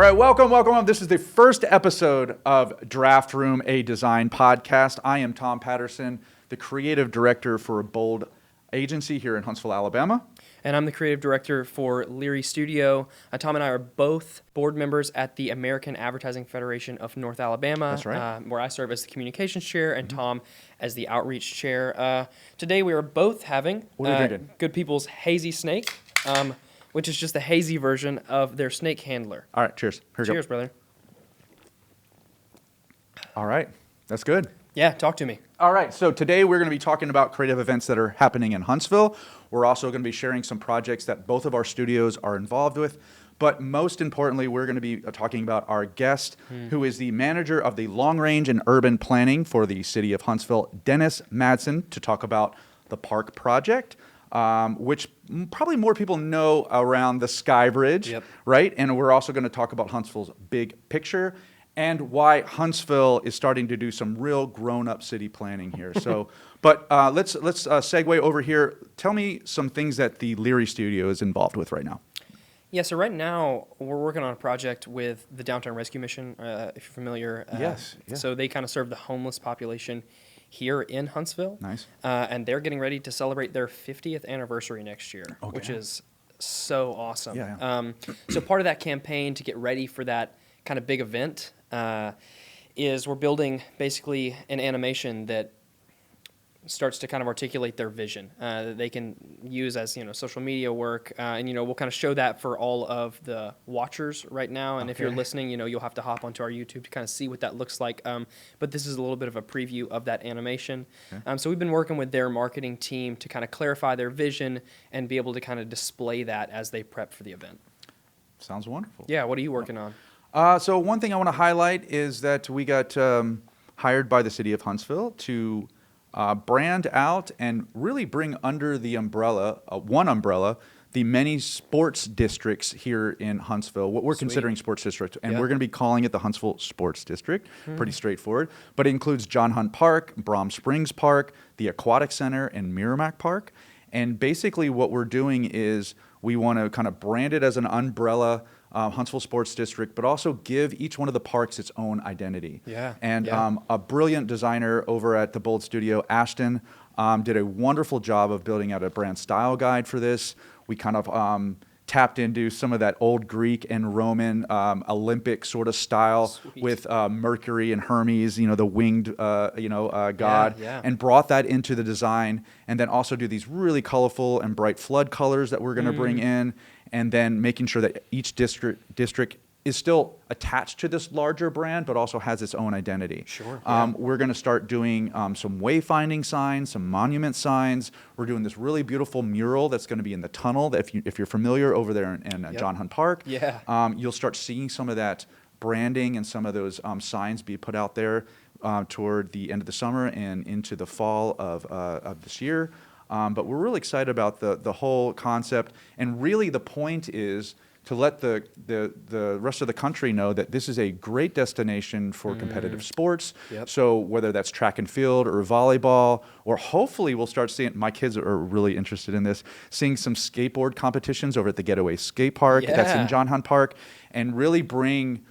right, welcome. This is the first episode of Draft Room, a design podcast. I am Tom Patterson, the creative director for a bold agency here in Huntsville, Alabama. And I'm the creative director for Leary Studio. Tom and I are both board members at the American Advertising Federation of North Alabama. That's right. Where I serve as the communications chair and Tom as the outreach chair. Today we are both having Good People's Hazy Snake, which is just the hazy version of their snake handler. All right, cheers. Here we Cheers, go. brother. All right, that's good. Yeah, talk to me. All right, so today we're going to be talking about creative events that are happening in Huntsville. We're also going to be sharing some projects that both of our studios are involved with. But most importantly, we're going to be talking about our guest, who is the manager of the long range and urban planning for the City of Huntsville, Dennis Madsen, to talk about the PARC project, which probably more people know around the Sky Bridge, right? And we're also going to talk about Huntsville's big picture and why Huntsville is starting to do some real grown-up city planning here. So, but let's segue over here. Tell me some things that the Leary Studio is involved with right now. Yeah, so right now we're working on a project with the Downtown Rescue Mission, if you're familiar. Yes. Yeah. So they kind of serve the homeless population here in Huntsville. Nice. And they're getting ready to celebrate their 50th anniversary next year, which is so awesome. Yeah. So part of that campaign to get ready for that kind of big event is we're building basically an animation that starts to kind of articulate their vision that they can use as, social media work. And, we'll kind of show that for all of the watchers right now. And if you're listening, you'll have to hop onto our YouTube to kind of see what that looks like. But this is a little bit of a preview of that animation. Okay. So we've been working with their marketing team to kind of clarify their vision and be able to kind of display that as they prep for the event. Sounds wonderful. Yeah, what are you working on? So one thing I want to highlight is that we got hired by the City of Huntsville to brand out and really bring under the umbrella, one umbrella, the many sports districts here in Huntsville, what we're considering sports district, and we're going to be calling it the Huntsville Sports District. Pretty straightforward, but it includes John Hunt Park, Brom Springs Park, the Aquatic Center, and Merrimack Park. And basically what we're doing is we want to kind of brand it as an umbrella Huntsville Sports District, but also give each one of the parks its own identity. And a brilliant designer over at the Bold Studio, Ashton, did a wonderful job of building out a brand style guide for this. We kind of tapped into some of that old Greek and Roman Olympic sort of style with Mercury and Hermes, the winged, god, and brought that into the design, and then also do these really colorful and bright flood colors that we're going to bring in, and then making sure that each district is still attached to this larger brand, but also has its own identity. We're going to start doing some wayfinding signs, some monument signs. We're doing this really beautiful mural that's going to be in the tunnel. That if you're familiar over there in John Hunt Park, you'll start seeing some of that branding and some of those signs be put out there toward the end of the summer and into the fall of this year. But we're really excited about the whole concept, and really the point is to let the rest of the country know that this is a great destination for competitive sports. So whether that's track and field or volleyball, or hopefully we'll start seeing, my kids are really interested in this, seeing some skateboard competitions over at the Getaway Skate Park that's in John Hunt Park, and really bring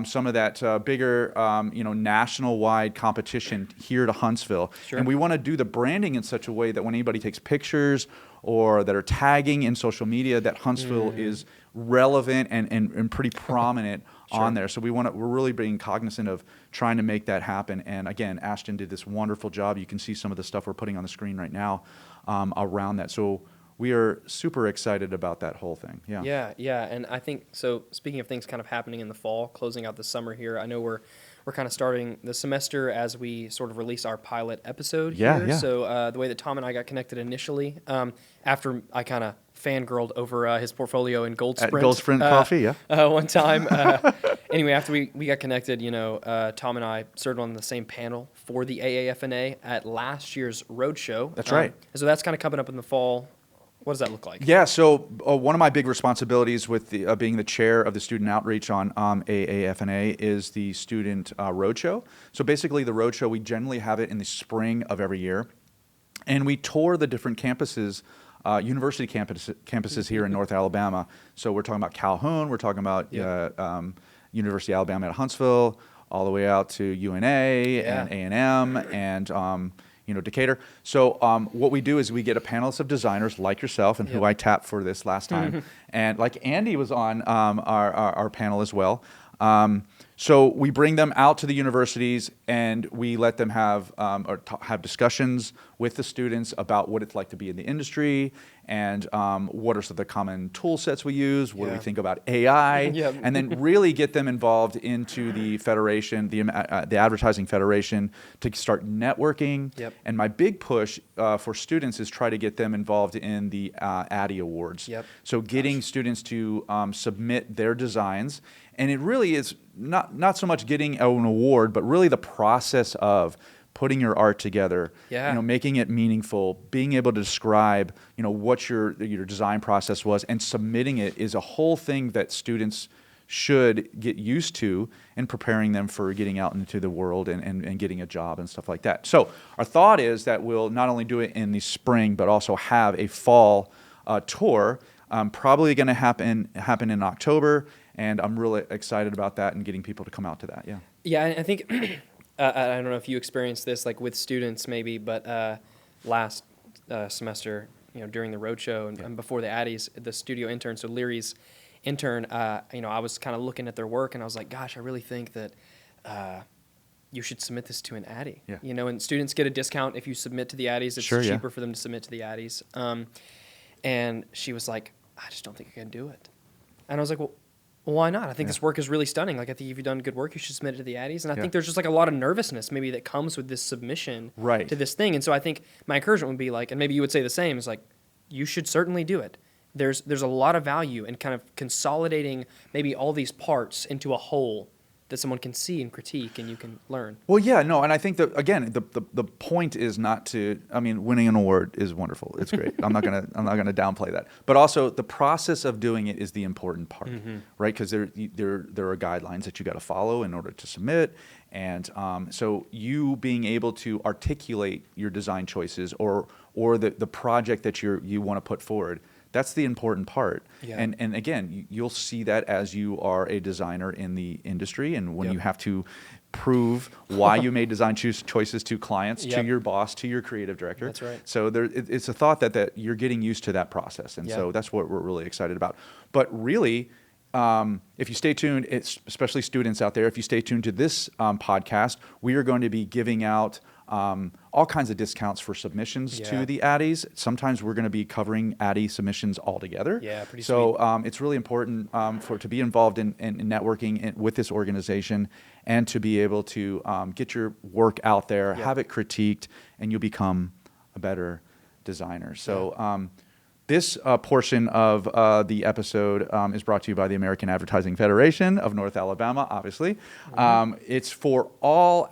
some of that bigger, national-wide competition here to Huntsville. And we want to do the branding in such a way that when anybody takes pictures or that are tagging in social media, that Huntsville is relevant and pretty prominent on there. So we're really being cognizant of trying to make that happen. And again, Ashton did this wonderful job. You can see some of the stuff we're putting on the screen right now around that. So we are super excited about that whole thing. Yeah. And I think, so speaking of things kind of happening in the fall, closing out the summer here, I know we're kind of starting the semester as we sort of release our pilot episode here. So the way that Tom and I got connected initially, after I kind of fangirled over his portfolio in Gold Sprint. At Gold Sprint Coffee, one time. Anyway, after we got connected, Tom and I served on the same panel for the AAFNA at last year's Roadshow. That's right. So that's kind of coming up in the fall. What does that look like? Yeah, so one of my big responsibilities with being the chair of the student outreach on AAFNA is the student roadshow. So basically the roadshow, we generally have it in the spring of every year. And we tour the different campuses, university campuses here in North Alabama. So we're talking about Calhoun, we're talking about University of Alabama at Huntsville, all the way out to UNA Yeah. and A&M and Decatur. So what we do is we get a panelist of designers like yourself, and who Yep. I tapped for this last time, and like Andy was on our panel as well. So we bring them out to the universities, and we let them have have discussions with the students about what it's like to be in the industry, and what are some of the common tool sets we use, what do we Yeah. think about AI, Yep. and then really get them involved into the federation, the Advertising Federation, to start networking. Yep. And my big push for students is try to get them involved in the Addy Awards. Yep. So getting students to submit their designs. And it really is not so much getting an award, but really the process of putting your art together, Yeah. making it meaningful, being able to describe, what your design process was, and submitting it is a whole thing that students should get used to in preparing them for getting out into the world and getting a job and stuff like that. So our thought is that we'll not only do it in the spring, but also have a fall tour, probably going to happen in October. And I'm really excited about that and getting people to come out to that. Yeah. Yeah, and I think I don't know if you experienced this like with students maybe, but last semester, during the roadshow and before the Addies, the studio intern, so Leary's intern, I was kind of looking at their work and I was like, gosh, I really think that you should submit this to an Addie. Yeah. And students get a discount if you submit to the Addies. It's Sure, yeah. cheaper for them to submit to the Addies. And she was like, I just don't think I can do it. And I was like, well, why not? I think this work is really stunning. Like, I think if you've done good work, you should submit it to the Addies. And I think there's just like a lot of nervousness maybe that comes with this submission Right. to this thing. And so I think my encouragement would be like, and maybe you would say the same, is like, you should certainly do it. There's a lot of value in kind of consolidating maybe all these parts into a whole that someone can see and critique and you can learn. Well, yeah, no, and I think that again, the point is not to. I mean, winning an award is wonderful. It's great. I'm not gonna downplay that. But also, the process of doing it is the important part, right? Because there are guidelines that you got to follow in order to submit, and so you being able to articulate your design choices or the project that you want to put forward. That's the important part. Yeah. And again, you'll see that as you are a designer in the industry, and when you have to prove why you made design choices to clients, to your boss, to your creative director. That's right. So it's a thought that you're getting used to that process, and so that's what we're really excited about. But really, if you stay tuned, especially students out there, if you stay tuned to this podcast, we are going to be giving out all kinds of discounts for submissions to the Addies. Sometimes we're going to be covering Addie submissions altogether. Yeah, pretty so it's really important to be involved in networking with this organization and to be able to get your work out there, have it critiqued, and you'll become a better designer. So this portion of the episode is brought to you by the American Advertising Federation of North Alabama, obviously. It's for all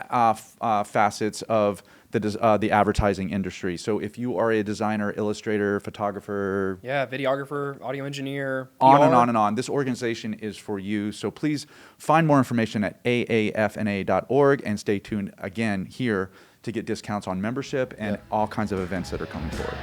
facets of the advertising industry. So if you are a designer, illustrator, photographer, Videographer, audio engineer, on PR. and on and on, this organization is for you. So please find more information at aafna.org and stay tuned again here to get discounts on membership and all kinds of events that are coming forward.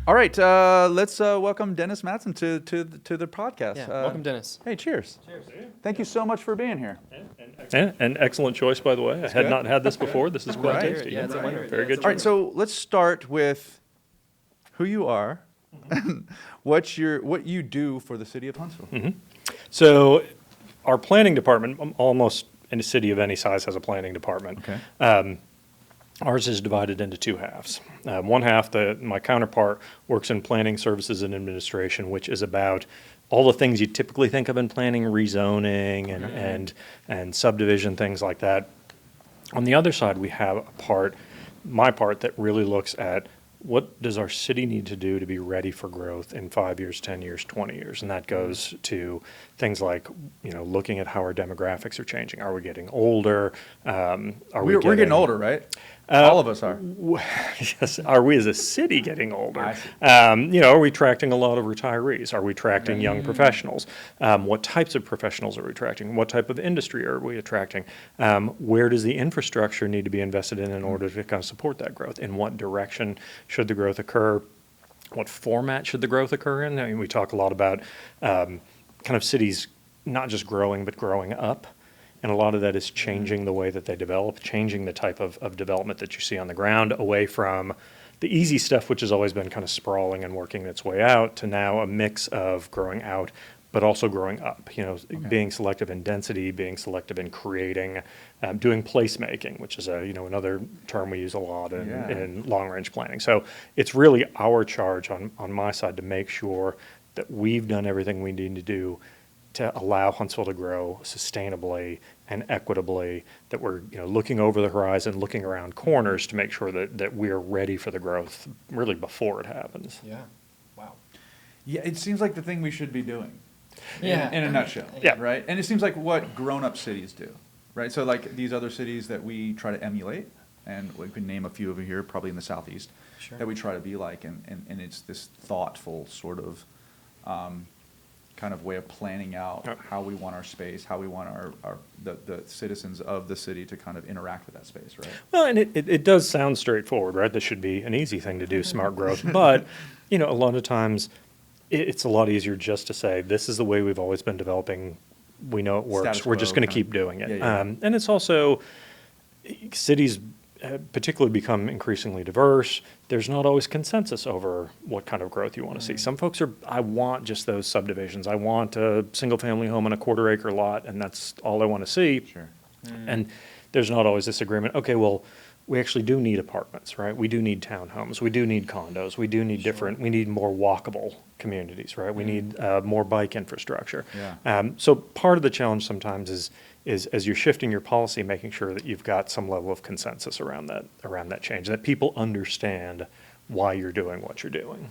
All right, let's welcome Dennis Madsen to the podcast. Yeah, welcome, Dennis. Hey, cheers. Cheers. Thank you so much for being here. An excellent choice, by the way. I had not had this before. This is quite Right. tasty. Yeah, it's a winner. Very good. All right, so let's start with who you are, what you do for the City of Huntsville. So our planning department, almost any city of any size has a planning department. Okay. Ours is divided into two halves. One half, my counterpart, works in planning services and administration, which is about all the things you typically think of in planning, rezoning and subdivision, things like that. On the other side, we have my part that really looks at what does our city need to do to be ready for growth in 5 years, 10 years, 20 years? And that goes to things like, looking at how our demographics are changing. Are we getting older? We're getting older, right? All of us are. Yes, are we as a city getting older? I see. Are we attracting a lot of retirees? Are we attracting young professionals? What types of professionals are we attracting? What type of industry are we attracting? Where does the infrastructure need to be invested in order to kind of support that growth? In what direction should the growth occur? What format should the growth occur in? I mean, we talk a lot about kind of cities not just growing, but growing up. And a lot of that is changing the way that they develop, changing the type of development that you see on the ground, away from the easy stuff, which has always been kind of sprawling and working its way out, to now a mix of growing out, but also growing up, being selective in density, being selective in creating, doing placemaking, which is another term we use a lot in long-range planning. So it's really our charge on my side to make sure that we've done everything we need to do to allow Huntsville to grow sustainably and equitably, that we're looking over the horizon, looking around corners to make sure that we're ready for the growth really before it happens. Yeah. Wow. Yeah, it seems like the thing we should be doing. Yeah. In a nutshell. Yeah. Right? And it seems like what grown-up cities do, right? So like these other cities that we try to emulate, and we can name a few over here, probably in the southeast, Sure. that we try to be like, and it's this thoughtful sort of kind of way of planning out how we want our space, how we want the citizens of the city to kind of interact with that space, right? Well, and it does sound straightforward, right? This should be an easy thing to do, smart growth. But, a lot of times it's a lot easier just to say, this is the way we've always been developing. We know it works. Status We're just quo going to kind keep of- doing it. Yeah. And it's also, cities particularly become increasingly diverse. There's not always consensus over what kind of growth you want to see. Some folks I want just those subdivisions. I want a single-family home on a quarter-acre lot, and that's all I want to see. Sure. And there's not always this agreement. Okay, well, we actually do need apartments, right? We do need townhomes. We do need condos. We do need we need more walkable communities, right? We need more bike infrastructure. Yeah. So part of the challenge sometimes is as you're shifting your policy, making sure that you've got some level of consensus around that change, that people understand why you're doing what you're doing.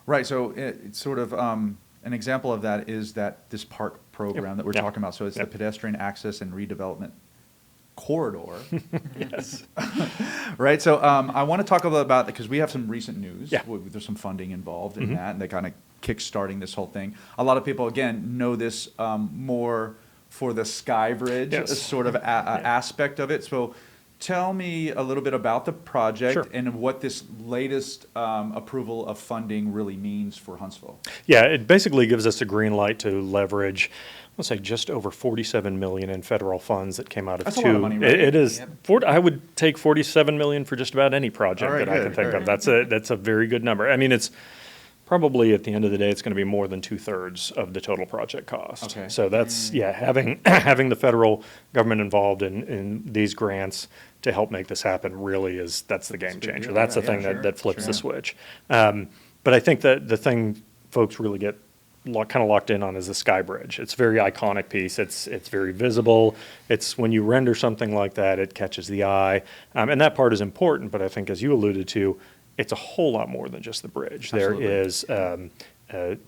Right. So it's sort of an example of that is that this PARC program that we're talking about. So it's the Pedestrian Access and Redevelopment Corridor. Yes. Right. So I want to talk a little about that because we have some recent news. Yeah. There's some funding involved in that, and they kind of kickstarting this whole thing. A lot of people, again, know this more for the Sky Bridge sort of aspect of it. So tell me a little bit about the project and what this latest approval of funding really means for Huntsville. Yeah, it basically gives us a green light to leverage, let's say, just over $47 million in federal funds that came out of That's a lot of money, right? It is. I would take $47 million for just about any project All right, that I can good. think All of. right. That's a very good number. I mean, it's probably at the end of the day, it's going to be more than 2/3 of the total project cost. Okay. So that's having the federal government involved in these grants to help make this happen really that's the game big changer. deal. That's the Yeah, thing sure, that flips sure. the switch. But I think that the thing folks really get kind of locked in on is the Sky Bridge. It's a very iconic piece. It's very visible. It's when you render something like that, it catches the eye. And that part is important, but I think as you alluded to, it's a whole lot more than just the bridge. Absolutely. There is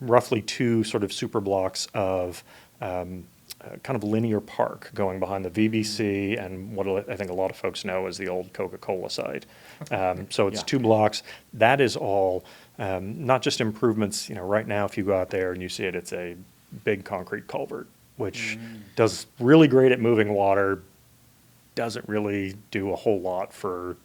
roughly 2 sort of super blocks of kind of linear park going behind the VBC and what I think a lot of folks know as the old Coca-Cola site. So it's 2 blocks. That is all not just improvements. Right now, if you go out there and you see it, it's a big concrete culvert, which does really great at moving water, doesn't really do a whole lot for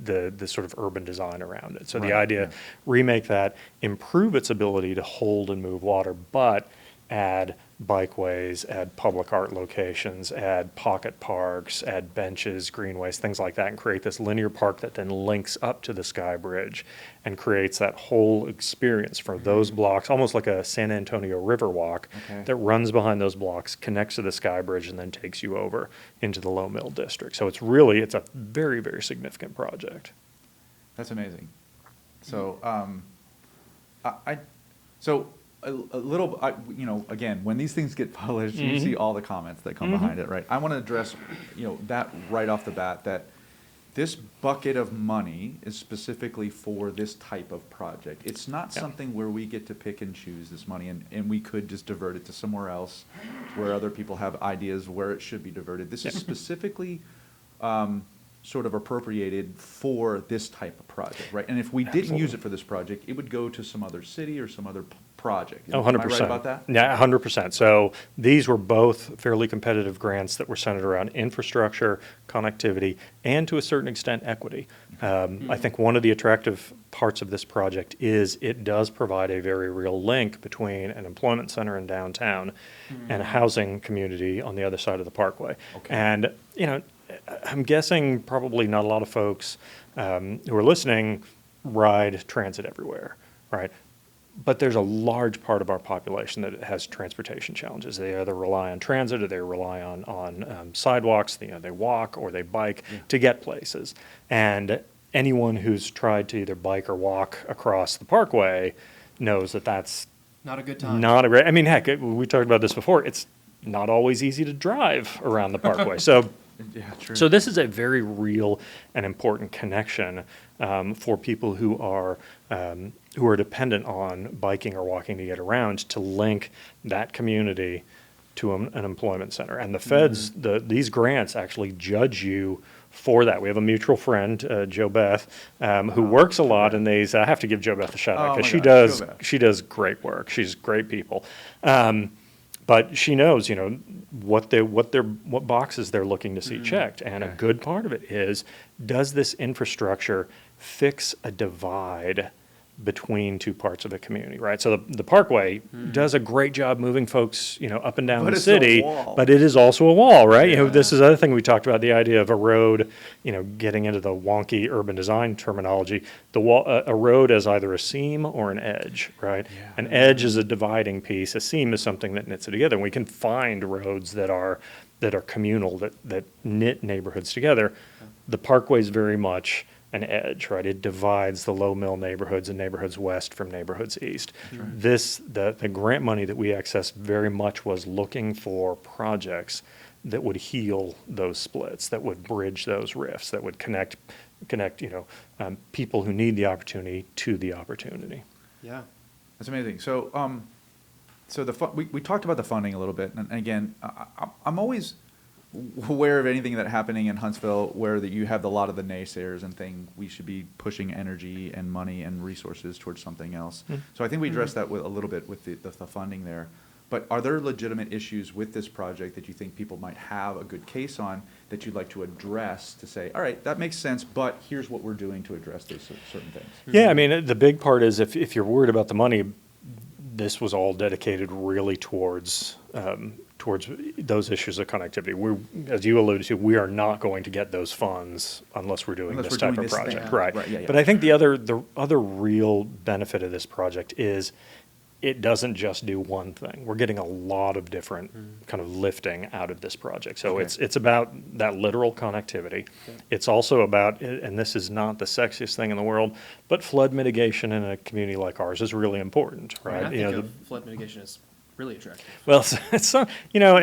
the sort of urban design around it. So the idea, remake that, improve its ability to hold and move water, but add bikeways, add public art locations, add pocket parks, add benches, greenways, things like that, and create this linear park that then links up to the Sky Bridge and creates that whole experience for those blocks, almost like a San Antonio River walk that runs behind those blocks, connects to the Sky Bridge, and then takes you over into the Low Mill District. So it's a very, very significant project. That's amazing. So, a little, again, when these things get published, you see all the comments that come behind it, right? I want to address, that right off the bat, that this bucket of money is specifically for this type of project. It's not something where we get to pick and choose this money, and we could just divert it to somewhere else where other people have ideas where it should be diverted. This is specifically sort of appropriated for this type of project, right? And if we didn't use it for this project, it would go to some other city or some other project. Oh, Am I 100%. right about that? Yeah, 100%. So these were both fairly competitive grants that were centered around infrastructure, connectivity, and to a certain extent, equity. I think one of the attractive parts of this project is it does provide a very real link between an employment center in downtown and a housing community on the other side of the Parkway. Okay. And, I'm guessing probably not a lot of folks who are listening ride transit everywhere, right? But there's a large part of our population that has transportation challenges. They either rely on transit or they rely on sidewalks. They walk or they bike to get places. And anyone who's tried to either bike or walk across the Parkway knows that that's Not a good time. not a great. I mean, heck, we talked about this before. It's not always easy to drive around the Parkway. Yeah, true. So this is a very real and important connection for people who are dependent on biking or walking to get around to link that community to an employment center. And the feds, these grants actually judge you for that. We have a mutual friend, Jo Beth, who works a lot in these. I have to give Jo Beth a shout out Oh because my gosh, Jo Beth. she does great work. She's great people. But she knows, what boxes they're looking to see checked. And a good part of it is, does this infrastructure fix a divide between two parts of the community, right? So the Parkway does a great job moving folks, up and down But the it's a city, wall. but it is also a wall, right? Yeah. This is the other thing we talked about, the idea of a road, getting into the wonky urban design terminology, the wall, a road as either a seam or an edge, right? Yeah. An edge is a dividing piece. A seam is something that knits it together. And we can find roads that are communal, that knit neighborhoods together. The Parkway is very much an edge, right? It divides the low mill neighborhoods and neighborhoods west from neighborhoods east. The grant money that we accessed very much was looking for projects that would heal those splits, that would bridge those rifts, that would connect people who need the opportunity to the opportunity. Yeah. That's amazing. So, we talked about the funding a little bit, and again, I'm always aware of anything that's happening in Huntsville where that you have a lot of the naysayers and think we should be pushing energy and money and resources towards something else. So I think we addressed that with a little bit with the funding there. But are there legitimate issues with this project that you think people might have a good case on that you'd like to address to say, all right, that makes sense, but here's what we're doing to address those certain things? Yeah, I mean, the big part is if you're worried about the money, this was all dedicated really towards those issues of connectivity. As you alluded to, we are not going to get those funds unless we're doing this type of project, thing. right? Yeah. But I think the other real benefit of this project is it doesn't just do one thing. We're getting a lot of different kind of lifting out of this project. So it's about that literal connectivity. It's also about, and this is not the sexiest thing in the world, but flood mitigation in a community like ours is really important, right? I think of flood mitigation is really attractive. Well,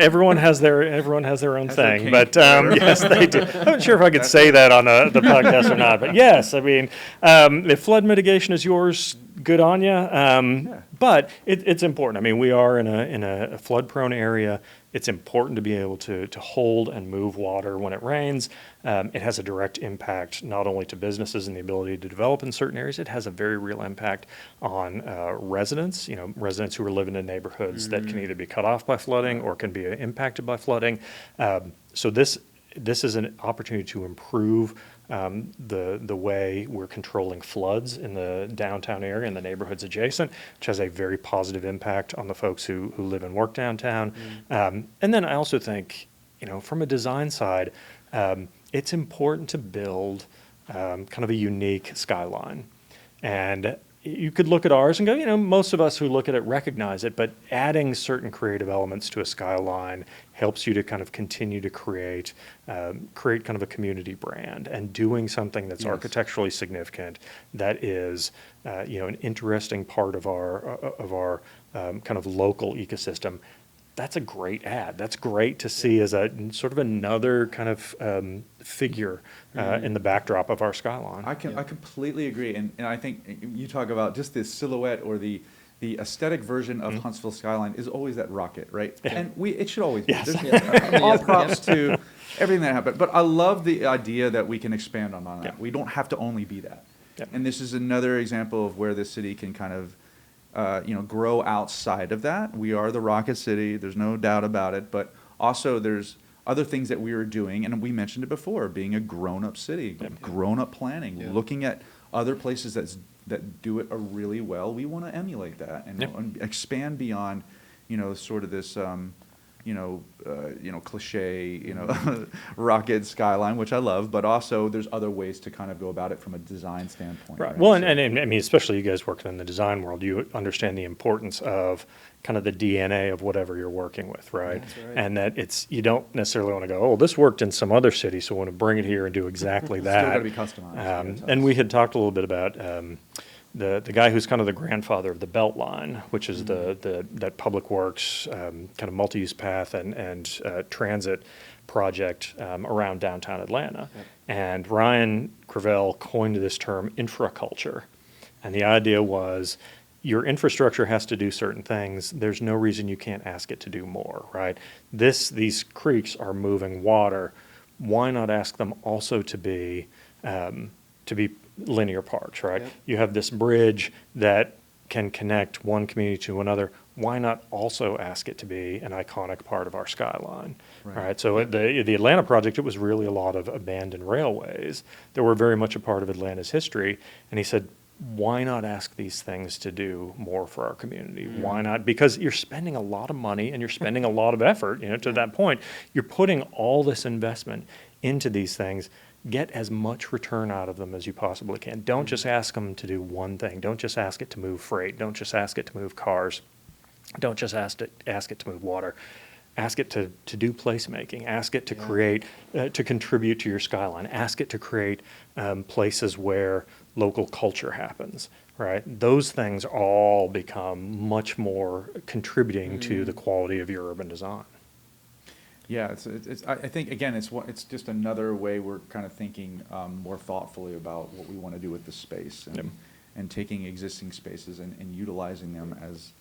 everyone has their own Has their thing, kink. but yes, they do. I'm not sure if I could say that on the podcast or not, but yes, I mean, if flood mitigation is yours, good on you. But it's important. I mean, we are in a flood-prone area. It's important to be able to hold and move water when it rains. It has a direct impact not only to businesses and the ability to develop in certain areas, it has a very real impact on residents, residents who are living in neighborhoods that can either be cut off by flooding or can be impacted by flooding. So this is an opportunity to improve the way we're controlling floods in the downtown area and the neighborhoods adjacent, which has a very positive impact on the folks who live and work downtown. And then I also think, from a design side, it's important to build kind of a unique skyline. And you could look at ours and go, most of us who look at it recognize it, but adding certain creative elements to a skyline helps you to kind of continue to create kind of a community brand, and doing something that's architecturally significant, that is, an interesting part of our kind of local ecosystem. That's a great ad. That's great to see as a sort of another kind of figure in the backdrop of our skyline. I completely agree, and I think you talk about just the silhouette or the aesthetic version of Huntsville skyline is always that rocket, right? Yeah. And it should always be. Yes. All props to everything that happened. But I love the idea that we can expand on that. Yeah. We don't have to only be that. Yeah. And this is another example of where the city can kind of, grow outside of that. We are the Rocket City. There's no doubt about it. But also there's other things that we are doing, and we mentioned it before, being a grown-up city, grown-up planning, Yeah. looking at other places that do it really well. We want to emulate that and expand beyond, sort of this, cliche, rocket skyline, which I love, but also there's other ways to kind of go about it from a design standpoint. Right. Well, and I mean, especially you guys working in the design world, you understand the importance of kind of the DNA of whatever you're working with, right? That's right. And that you don't necessarily want to go, oh, this worked in some other city, so I want to bring it here and do exactly that. Still got to be customized. And we had talked a little bit about the guy who's kind of the grandfather of the Beltline, which is that public works kind of multi-use path and transit project around downtown Atlanta. Yep. And Ryan Crevel coined this term infraculture. And the idea was your infrastructure has to do certain things. There's no reason you can't ask it to do more, right? These creeks are moving water. Why not ask them also to be linear parks, right? Yep. You have this bridge that can connect one community to another. Why not also ask it to be an iconic part of our skyline, right? So at the Atlanta project, it was really a lot of abandoned railways that were very much a part of Atlanta's history. And he said, why not ask these things to do more for our community? Why not? Because you're spending a lot of money and you're spending a lot of effort, to that point. You're putting all this investment into these things. Get as much return out of them as you possibly can. Don't just ask them to do one thing. Don't just ask it to move freight. Don't just ask it to move cars. Don't just ask it to move water. Ask it to do placemaking. Ask it to create, to contribute to your skyline. Ask it to create places where local culture happens, right? Those things all become much more contributing to the quality of your urban design. Yeah, I think, again, it's just another way we're kind of thinking more thoughtfully about what we want to do with the space and taking existing spaces and utilizing them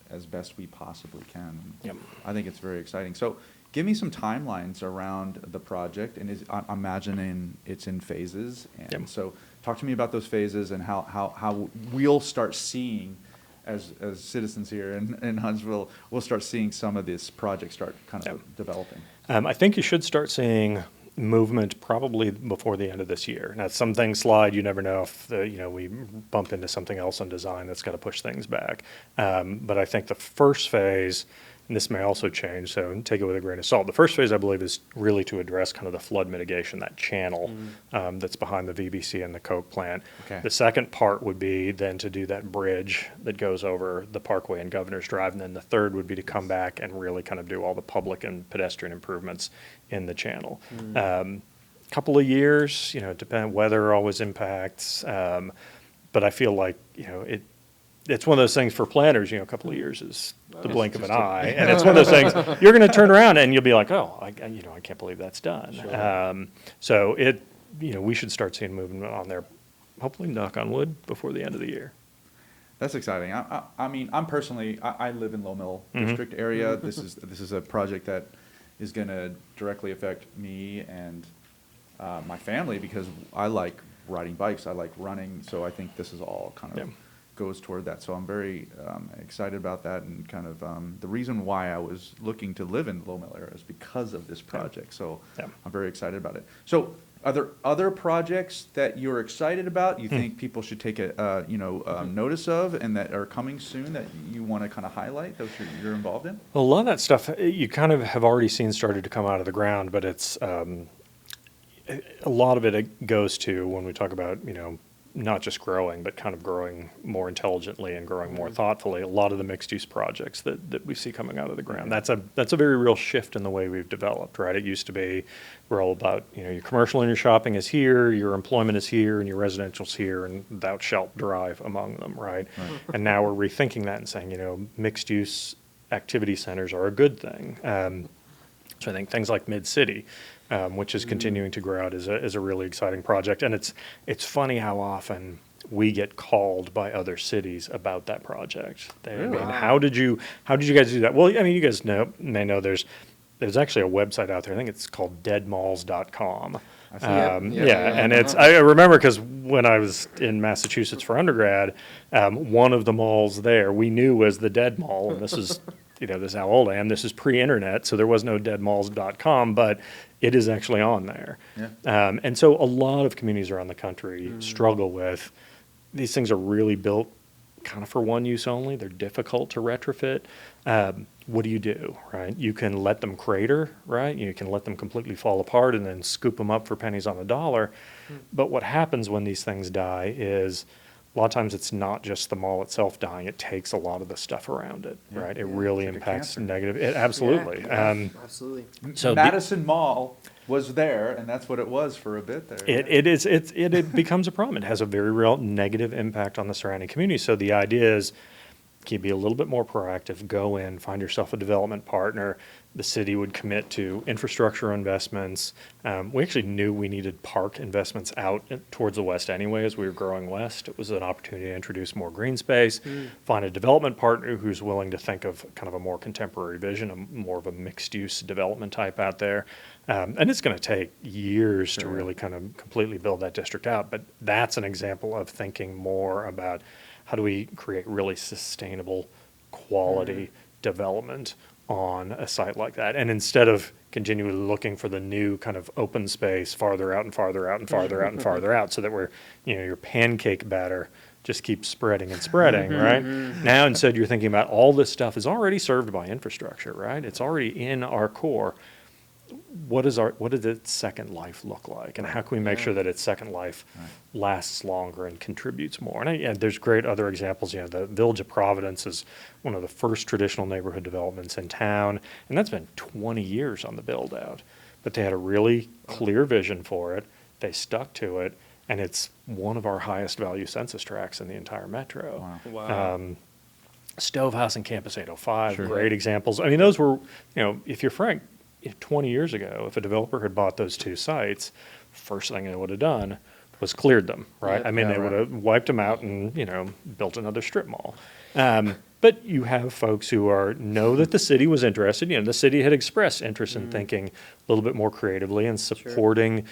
as best we possibly can. Yep. I think it's very exciting. So give me some timelines around the project, and I'm imagining it's in phases. And Yep. so talk to me about those phases and how we'll start seeing, as citizens here in Huntsville, we'll start seeing some of this project start kind of developing. I think you should start seeing movement probably before the end of this year. Now, some things slide. You never know if we bump into something else in design that's going to push things back. But I think the first phase, and this may also change, so take it with a grain of salt. The first phase, I believe, is really to address kind of the flood mitigation, that channel that's behind the VBC and the Coke plant. Okay. The second part would be then to do that bridge that goes over the Parkway and Governor's Drive. And then the third would be to come back and really kind of do all the public and pedestrian improvements in the channel. Couple of years, depending, weather always impacts. But I feel like, it's one of those things for planners, a couple of years is the blink of an eye. And it's one of those things, you're going to turn around and you'll be like, oh, I can't believe that's done. Sure. So we should start seeing movement on there, hopefully, knock on wood, before the end of the year. That's exciting. I mean, I'm personally, I live in Low Mill District area. This is a project that is going to directly affect me and my family, because I like riding bikes. I like running. So I think this is all kind of goes toward that. So I'm very excited about that, and kind of the reason why I was looking to live in the Low Mill area is because of this project. So I'm very excited about it. So are there other projects that you're excited about, you think people should take a notice of, and that are coming soon that you want to kind of highlight, that you're involved in? Well, a lot of that stuff you kind of have already seen started to come out of the ground, but it's a lot of it goes to, when we talk about, not just growing, but kind of growing more intelligently and growing more thoughtfully, a lot of the mixed-use projects that we see coming out of the ground. That's a very real shift in the way we've developed, right? It used to be, we're all about, your commercial and your shopping is here, your employment is here, and your residential's here, and thou shalt drive among them, right? And now we're rethinking that and saying, mixed-use activity centers are a good thing. So I think things like Mid-City, which is continuing to grow out, is a really exciting project. And it's funny how often we get called by other cities about that project. I mean, how did you guys do that? Well, I mean, you guys may know there's there's actually a website out there. I think it's called deadmalls.com. I see that. And it's, I remember because when I was in Massachusetts for undergrad, one of the malls there we knew was the Dead Mall, and this is, this is how old I am. This is pre-internet, so there was no deadmalls.com, but it is actually on there. Yeah. And so a lot of communities around the country struggle with, these things are really built kind of for one use only. They're difficult to retrofit. What do you do, right? You can let them crater, right? You can let them completely fall apart and then scoop them up for pennies on the dollar. But what happens when these things die is a lot of times it's not just the mall itself dying. It takes a lot of the stuff around it, right? It really it's like a impacts cancer. negative. It absolutely. Absolutely. So Madison Mall was there, and that's what it was for a bit there. it becomes a problem. It has a very real negative impact on the surrounding community. So the idea is, can you be a little bit more proactive? Go in, find yourself a development partner. The city would commit to infrastructure investments. We actually knew we needed PARC investments out towards the west anyway as we were growing west. It was an opportunity to introduce more green space, find a development partner who's willing to think of kind of a more contemporary vision, more of a mixed-use development type out there. And it's going to take years to really kind of completely build that district out. But that's an example of thinking more about how do we create really sustainable quality development on a site like that. And instead of continually looking for the new kind of open space farther out and farther out and farther out and farther out, so that we're, your pancake batter just keeps spreading and spreading, right? Now instead you're thinking about all this stuff is already served by infrastructure, right? It's already in our core. What does its second life look like, and how can we make sure that its second life lasts longer and contributes more? And there's great other examples. The Village of Providence is one of the first traditional neighborhood developments in town, and that's been 20 years on the build out. But they had a really clear vision for it. They stuck to it, and it's one of our highest value census tracts in the entire metro. Wow. Stovehouse and Campus 805, great examples. I mean, those were, if you're frank, 20 years ago, if a developer had bought those two sites, first thing they would have done was cleared them, right? I mean, they would have wiped them out and, built another strip mall. But you have folks who know that the city was interested. The city had expressed interest in thinking a little bit more creatively and supporting,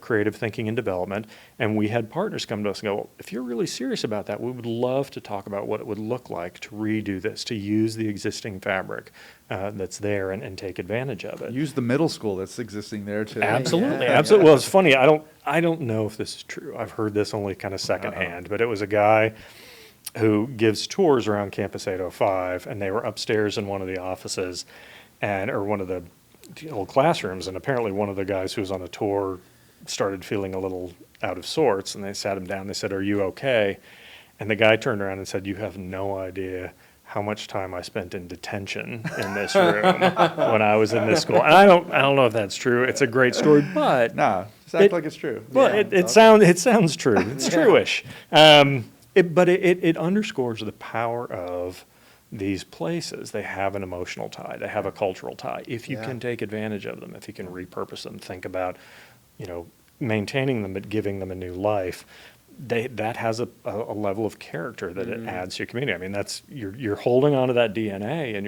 creative thinking and development. And we had partners come to us and go, well, if you're really serious about that, we would love to talk about what it would look like to redo this, to use the existing fabric that's there and take advantage of it. Use the middle school that's existing there too. Absolutely, absolutely. Well, it's funny. I don't know if this is true. I've heard this only kind of secondhand, but it was a guy who gives tours around Campus 805, and they were upstairs in one of the offices or one of the old classrooms, and apparently one of the guys who was on the tour started feeling a little out of sorts, and they sat him down. They said, "Are you okay?" And the guy turned around and said, "You have no idea how much time I spent in detention in this room when I was in this school." And I don't know if that's true. It's a great story, but Nah, just act like it's true. well, it sounds true. It's true-ish. But it underscores the power of these places. They have an emotional tie. They have a cultural tie. If you can take advantage of them, if you can repurpose them, think about, maintaining them but giving them a new life, that has a level of character that it adds to your community. I mean, that's you're holding on to that DNA, and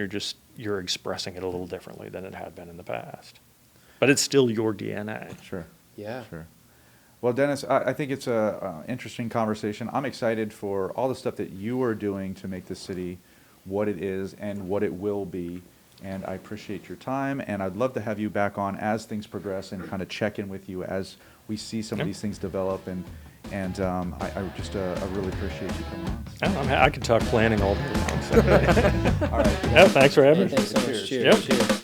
you're expressing it a little differently than it had been in the past. But it's still your DNA. Sure. Yeah. Sure. Well, Dennis, I think it's a interesting conversation. I'm excited for all the stuff that you are doing to make this city what it is and what it will be. And I appreciate your time, and I'd love to have you back on as things progress and kind of check in with you as we see some of these things develop. And I just really appreciate you coming on. I could talk planning all day long. So. All right. Yeah, thanks for having me. Thanks so much. Cheers. Cheers. Yep. Cheers.